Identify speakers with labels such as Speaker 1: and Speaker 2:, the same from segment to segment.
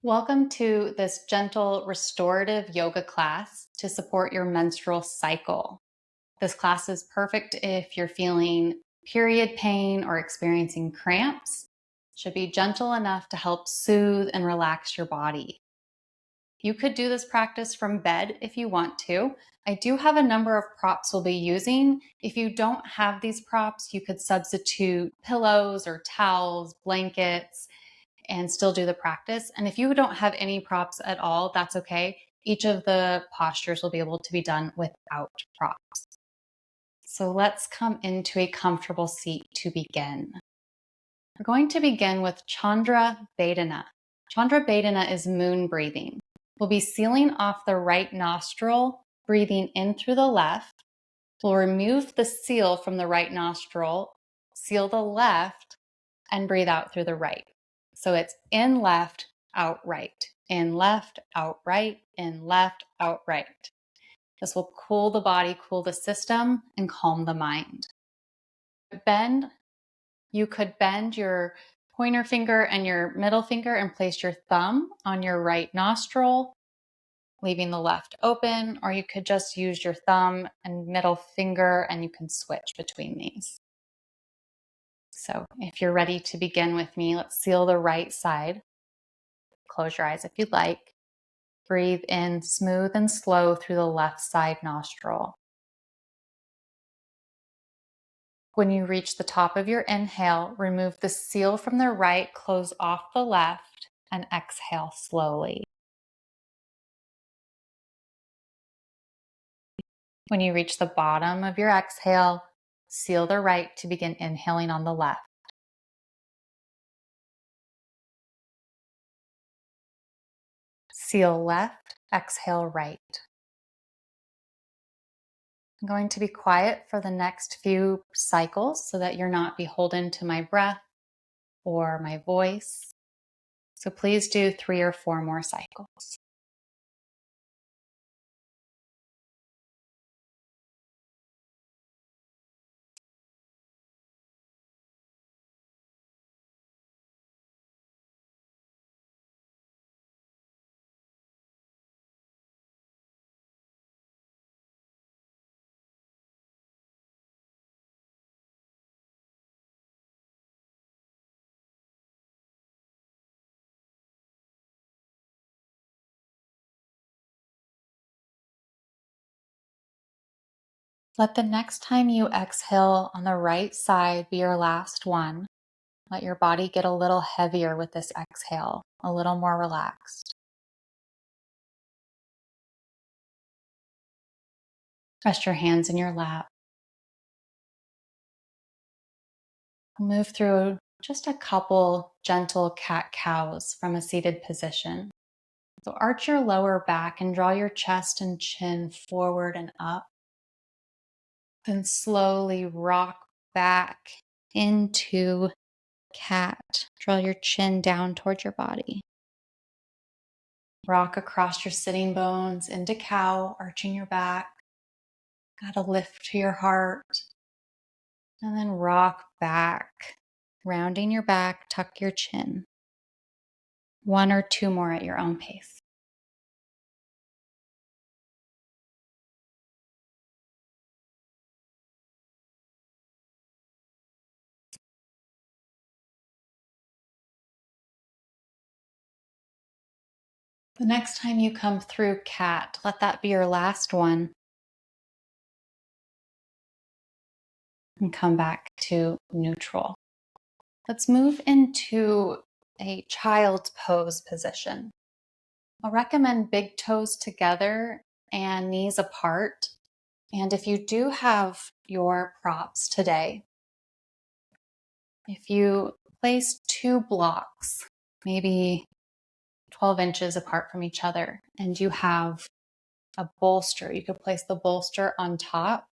Speaker 1: Welcome to this gentle restorative yoga class to support your menstrual cycle. This class is perfect if you're feeling period pain or experiencing cramps. It should be gentle enough to help soothe and relax your body. You could do this practice from bed if you want to. I do have a number of props we'll be using. If you don't have these props, you could substitute pillows or towels, blankets, and still do the practice. And if you don't have any props at all, that's okay. Each of the postures will be able to be done without props. So let's come into a comfortable seat to begin. We're going to begin with Chandra Bedhena. Chandra Bedhena is moon breathing. We'll be sealing off the right nostril, breathing in through the left. We'll remove the seal from the right nostril, seal the left, and breathe out through the right. So it's in left, out right, in left, out right, in left, out right. This will cool the body, cool the system, and calm the mind. You could bend your pointer finger and your middle finger and place your thumb on your right nostril, leaving the left open, or you could just use your thumb and middle finger and you can switch between these. So if you're ready to begin with me, let's seal the right side. Close your eyes if you'd like. Breathe in smooth and slow through the left side nostril. When you reach the top of your inhale, remove the seal from the right, close off the left, and exhale slowly. When you reach the bottom of your exhale, seal the right to begin inhaling on the left. Seal left, exhale right. I'm going to be quiet for the next few cycles so that you're not beholden to my breath or my voice. So please do 3 or 4 more cycles. Let the next time you exhale on the right side be your last one. Let your body get a little heavier with this exhale, a little more relaxed. Rest your hands in your lap. Move through just a couple gentle cat-cows from a seated position. So arch your lower back and draw your chest and chin forward and up. Then slowly rock back into cat. Draw your chin down towards your body. Rock across your sitting bones into cow, arching your back. Got a lift to your heart. And then rock back, rounding your back, tuck your chin. 1 or 2 more at your own pace. The next time you come through cat, let that be your last one. And come back to neutral. Let's move into a child's pose position. I'll recommend big toes together and knees apart. And if you do have your props today, if you place 2 blocks, maybe 12 inches apart from each other, and you have a bolster, you could place the bolster on top.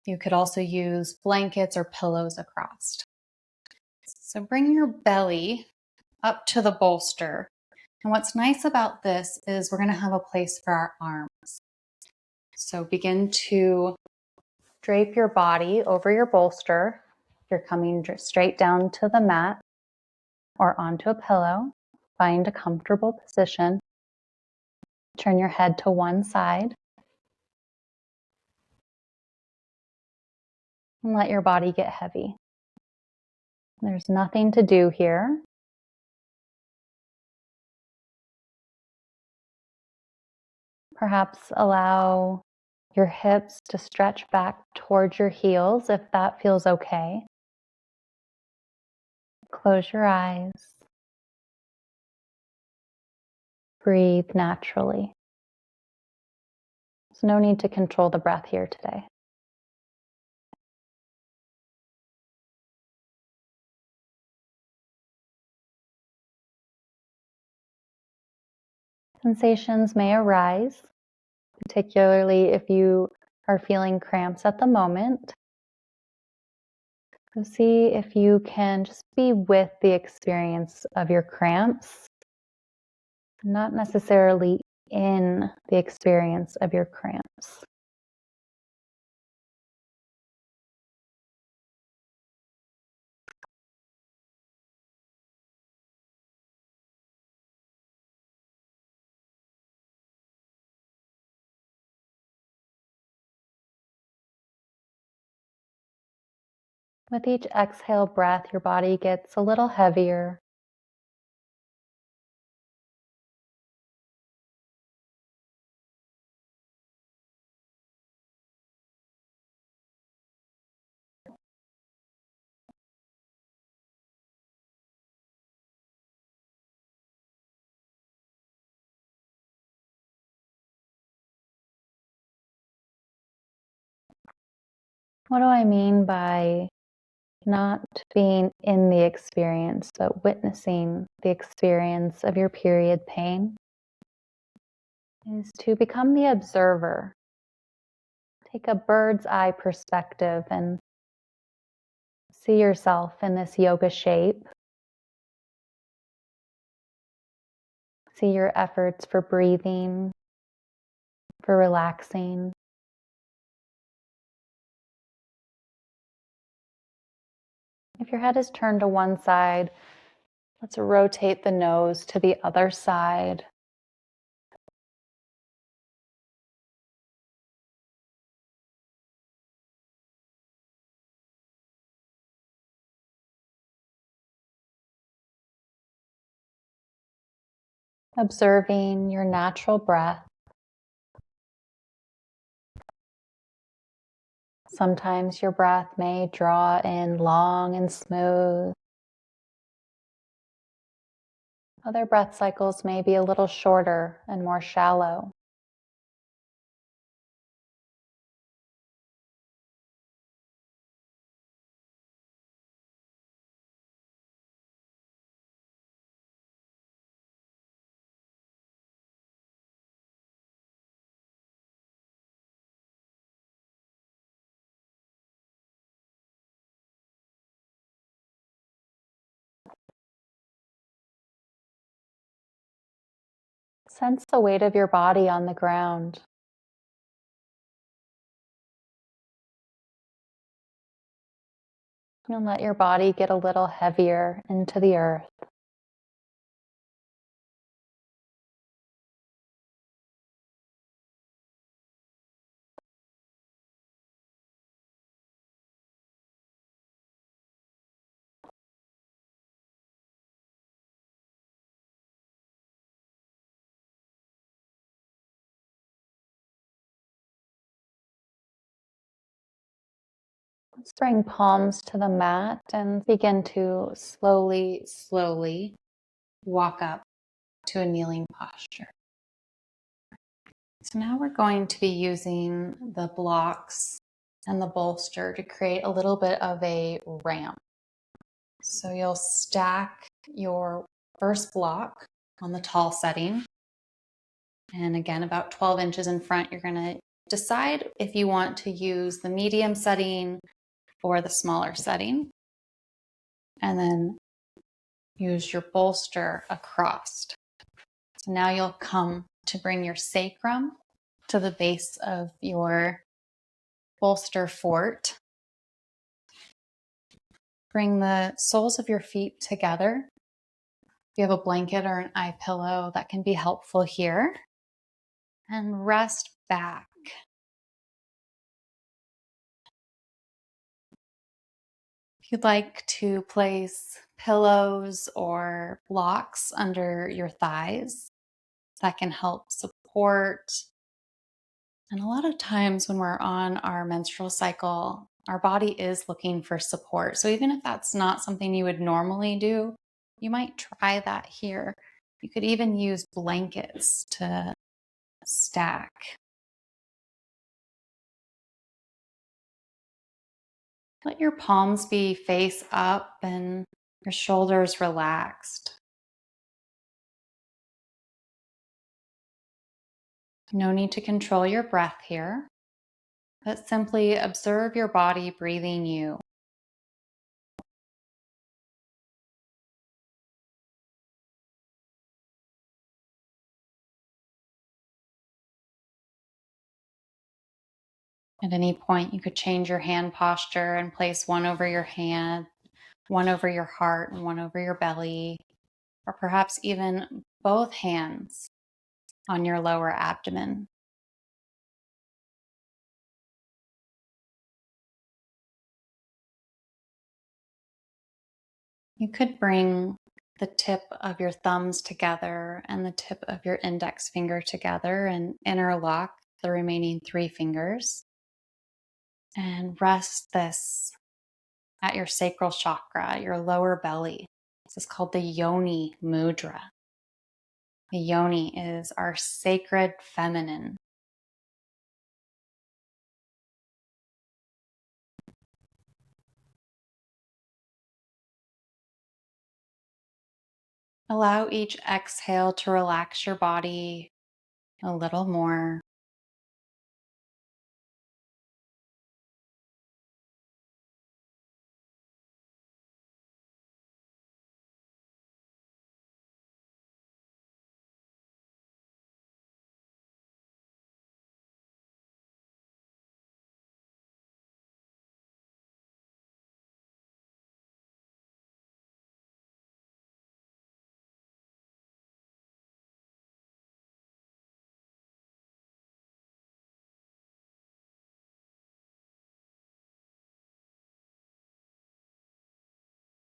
Speaker 1: You could also use blankets or pillows across. So bring your belly up to the bolster. And what's nice about this is we're going to have a place for our arms. So begin to drape your body over your bolster. You're coming straight down to the mat or onto a pillow. Find a comfortable position. Turn your head to one side and let your body get heavy. There's nothing to do here. Perhaps allow your hips to stretch back towards your heels if that feels okay. Close your eyes. Breathe naturally. There's no need to control the breath here today. Sensations may arise, particularly if you are feeling cramps at the moment. So see if you can just be with the experience of your cramps, not necessarily in the experience of your cramps. With each exhale breath, your body gets a little heavier. What do I mean by not being in the experience, but witnessing the experience of your period pain? Is to become the observer. Take a bird's eye perspective and see yourself in this yoga shape. See your efforts for breathing, for relaxing. If your head is turned to one side, let's rotate the nose to the other side. Observing your natural breath. Sometimes your breath may draw in long and smooth. Other breath cycles may be a little shorter and more shallow. Sense the weight of your body on the ground. And let your body get a little heavier into the earth. Let's bring palms to the mat and begin to slowly walk up to a kneeling posture. So now we're going to be using the blocks and the bolster to create a little bit of a ramp. So you'll stack your first block on the tall setting. And again, about 12 inches in front, you're going to decide if you want to use the medium setting or the smaller setting. And then use your bolster across. So now you'll come to bring your sacrum to the base of your bolster fort. Bring the soles of your feet together If you have a blanket or an eye pillow, that can be helpful here. And rest back. If you'd like to place pillows or blocks under your thighs, that can help support. And a lot of times when we're on our menstrual cycle, our body is looking for support. So even if that's not something you would normally do, you might try that here. You could even use blankets to stack. Let your palms be face up and your shoulders relaxed. No need to control your breath here, but simply observe your body breathing you. At any point, you could change your hand posture and place one over your hand, one over your heart, and one over your belly, or perhaps even both hands on your lower abdomen. You could bring the tip of your thumbs together and the tip of your index finger together and interlock the remaining three fingers and rest this at your sacral chakra, your lower belly. This is called the yoni mudra. The yoni is our sacred feminine. Allow each exhale to relax your body a little more.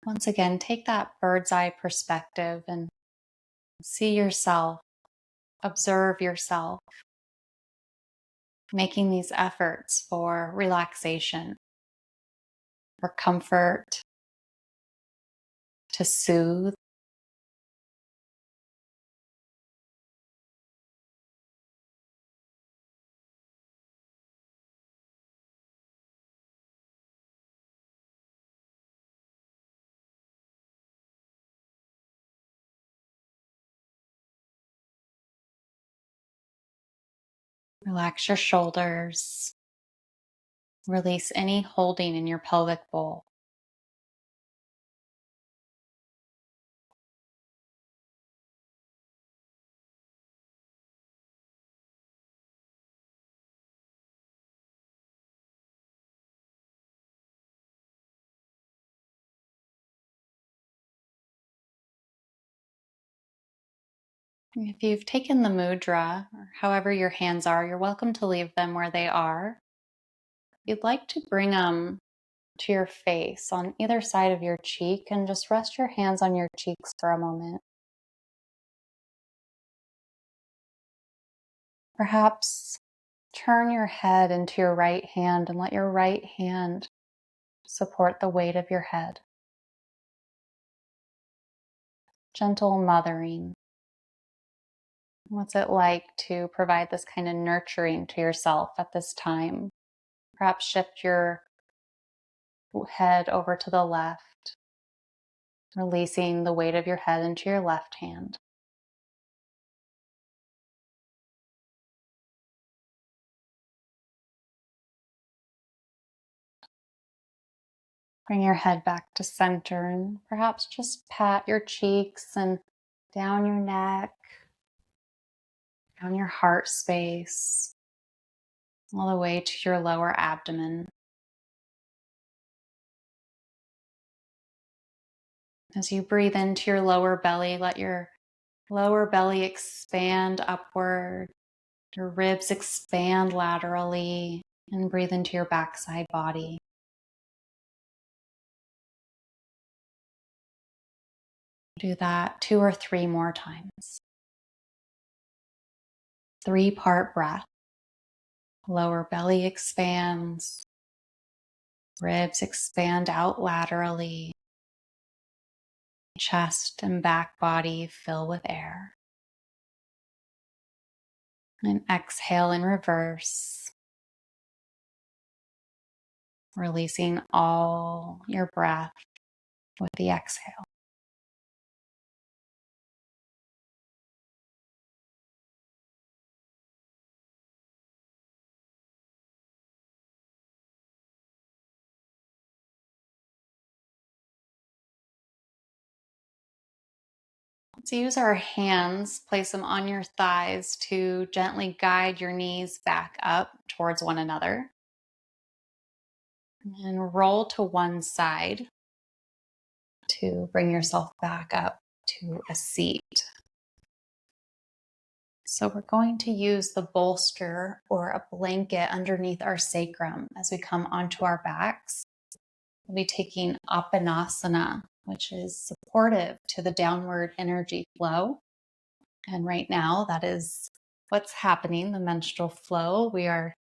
Speaker 1: Once again, take that bird's eye perspective and see yourself, observe yourself, making these efforts for relaxation, for comfort, to soothe. Relax your shoulders. Release any holding in your pelvic bowl. If you've taken the mudra, or however your hands are, you're welcome to leave them where they are. You'd like to bring them to your face on either side of your cheek and just rest your hands on your cheeks for a moment. Perhaps turn your head into your right hand and let your right hand support the weight of your head. Gentle mothering. What's it like to provide this kind of nurturing to yourself at this time? Perhaps shift your head over to the left, releasing the weight of your head into your left hand. Bring your head back to center and perhaps just pat your cheeks and down your neck, down your heart space, all the way to your lower abdomen. As you breathe into your lower belly, let your lower belly expand upward, your ribs expand laterally, and breathe into your backside body. Do that 2 or 3 more times. 3-part breath. Lower belly expands, ribs expand out laterally, chest and back body fill with air. And exhale in reverse, releasing all your breath with the exhale. Let's use our hands, place them on your thighs to gently guide your knees back up towards one another. And roll to one side to bring yourself back up to a seat. So we're going to use the bolster or a blanket underneath our sacrum as we come onto our backs. We'll be taking Apanasana, which is supportive to the downward energy flow. And right now, that is what's happening, the menstrual flow. We are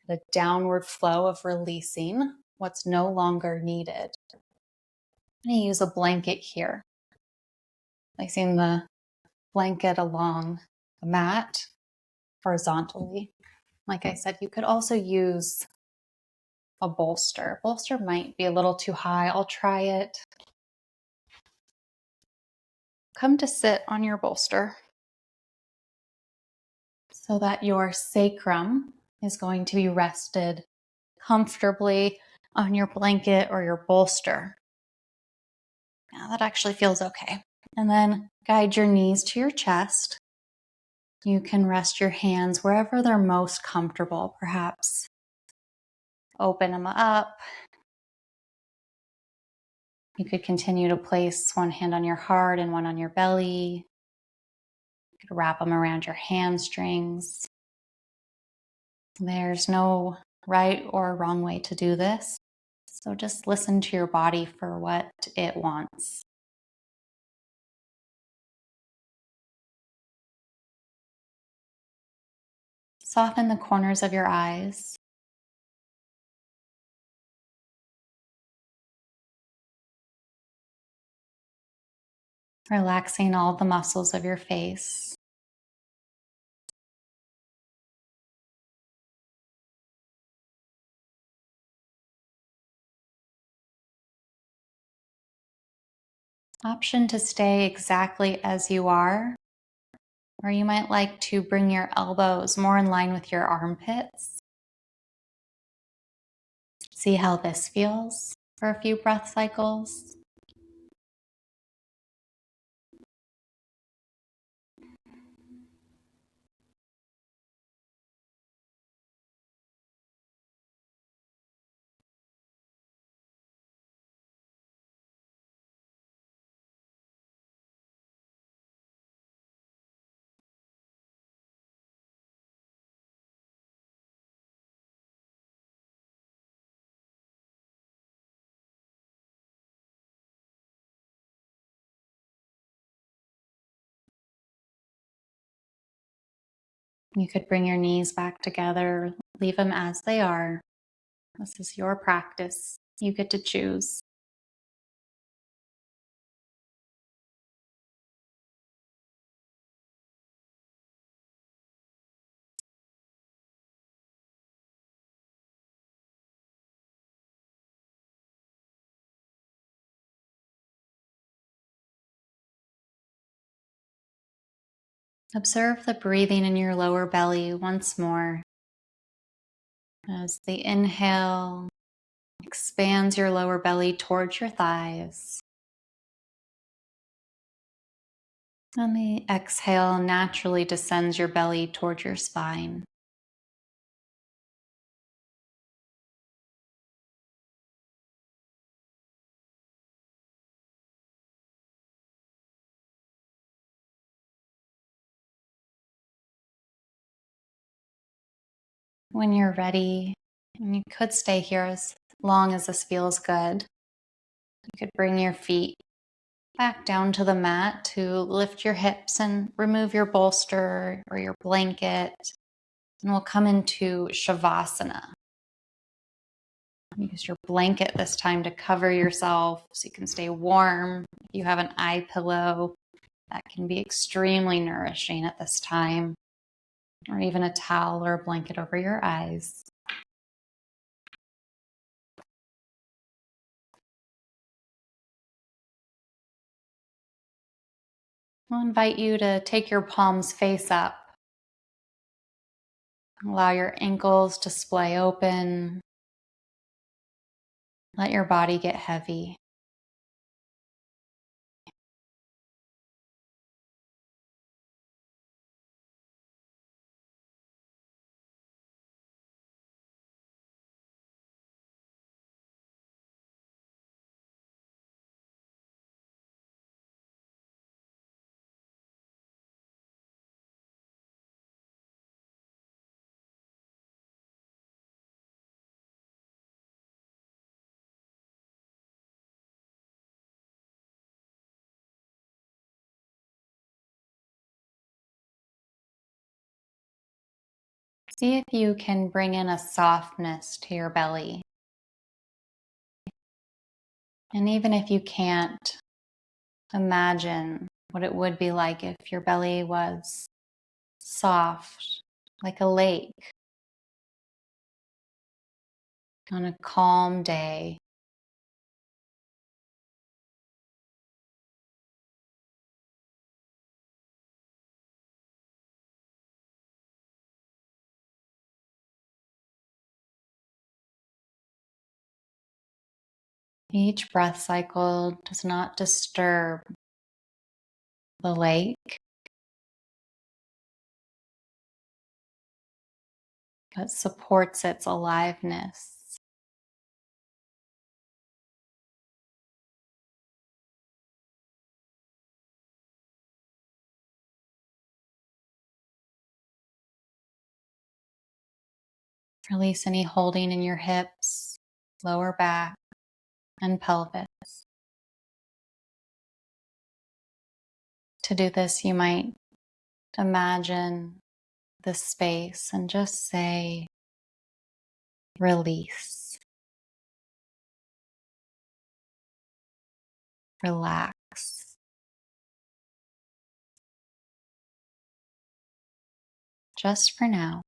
Speaker 1: the downward flow of releasing what's no longer needed. I'm going to use a blanket here, placing the blanket along the mat horizontally. Like I said, you could also use a bolster. Bolster might be a little too high. I'll try it. Come to sit on your bolster so that your sacrum is going to be rested comfortably on your blanket or your bolster. Now that actually feels okay. And then guide your knees to your chest. You can rest your hands wherever they're most comfortable, perhaps. Open them up. You could continue to place one hand on your heart and one on your belly. You could wrap them around your hamstrings. There's no right or wrong way to do this. So just listen to your body for what it wants. Soften the corners of your eyes. Relaxing all the muscles of your face. Option to stay exactly as you are, or you might like to bring your elbows more in line with your armpits. See how this feels for a few breath cycles. You could bring your knees back together, leave them as they are. This is your practice. You get to choose. Observe the breathing in your lower belly once more. As the inhale expands your lower belly towards your thighs. And the exhale naturally descends your belly towards your spine. When you're ready, and you could stay here as long as this feels good, you could bring your feet back down to the mat to lift your hips and remove your bolster or your blanket. And we'll come into Shavasana. Use your blanket this time to cover yourself so you can stay warm. If you have an eye pillow, that can be extremely nourishing at this time, or even a towel or a blanket over your eyes. I'll invite you to take your palms face up. Allow your ankles to splay open. Let your body get heavy. See if you can bring in a softness to your belly. And even if you can't, imagine what it would be like if your belly was soft, like a lake on a calm day. Each breath cycle does not disturb the lake, but supports its aliveness. Release any holding in your hips, lower back, and pelvis. To do this, you might imagine this space and just say, release, relax. Just for now.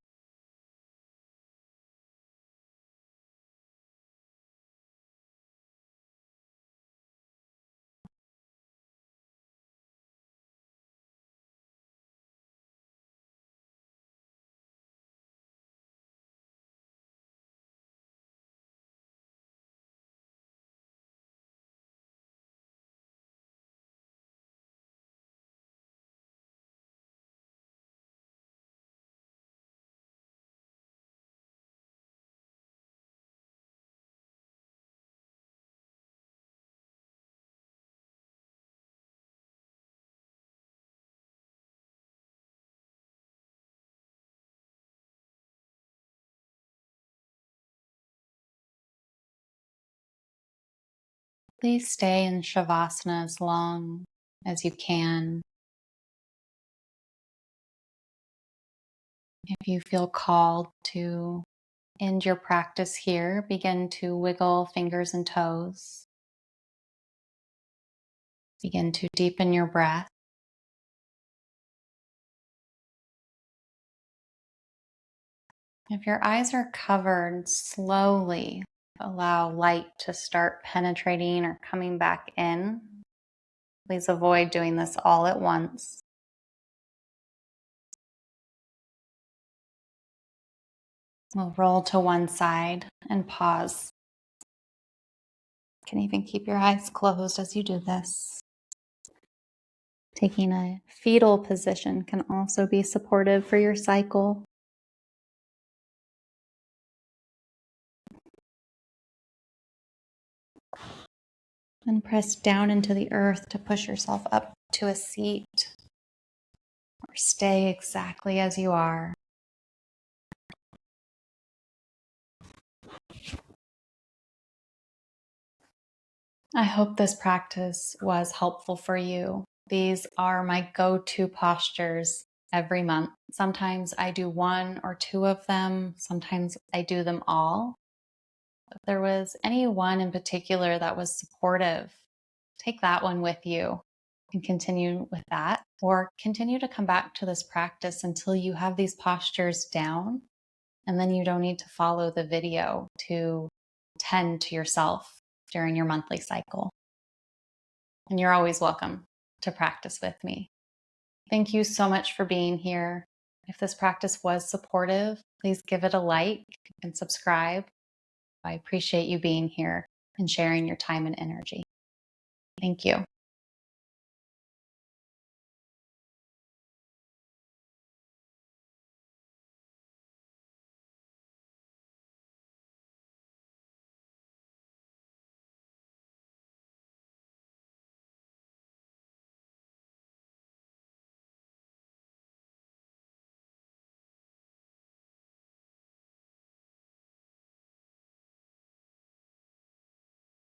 Speaker 1: Please stay in Shavasana as long as you can. If you feel called to end your practice here, begin to wiggle fingers and toes. Begin to deepen your breath. If your eyes are covered, slowly allow light to start penetrating or coming back in. Please avoid doing this all at once. We'll roll to one side and pause. You can even keep your eyes closed as you do this. Taking a fetal position can also be supportive for your cycle. And press down into the earth to push yourself up to a seat, or stay exactly as you are. I hope this practice was helpful for you. These are my go-to postures every month. Sometimes I do one or two of them. Sometimes I do them all. If there was any one in particular that was supportive, take that one with you and continue with that, or continue to come back to this practice until you have these postures down. And then you don't need to follow the video to tend to yourself during your monthly cycle. And you're always welcome to practice with me. Thank you so much for being here. If this practice was supportive, please give it a like and subscribe. I appreciate you being here and sharing your time and energy. Thank you.